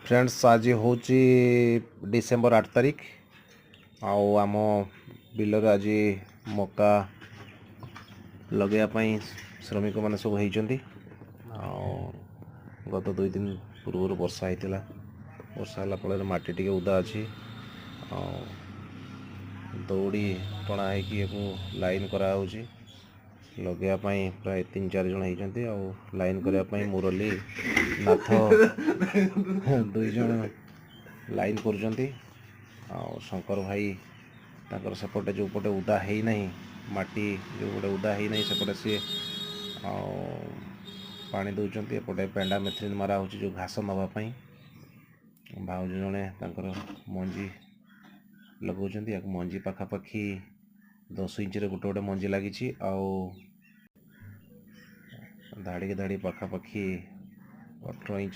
friends आज हूँ December 8 तारिख आम बिलर आज मका लगे श्रमिक मैंने सब होती गत 2 दिन पूर्व वर्षा होता वर्षा है फल माटी टी उदा अच्छी दौड़ी टणा हो लाइन कराऊँगी लगे प्राय 3-4 जन होती लाइन करने मुरली नाथ 2 जन लाइन कर शंकर भाई ताकर सेपटे जो पटे उदा है ना माटी जो पटे उदा है ना सेपटे सी पानी दौरान एपटे पेंडा मेथ्रिन मारा हो जो घास नापाई भाउज जड़े मंजी लगे मंजी पाखापाखि 10 इंच गोटे गोटे मंजी लगी धाड़ी धाड़ी पाखापाखि 18 इंच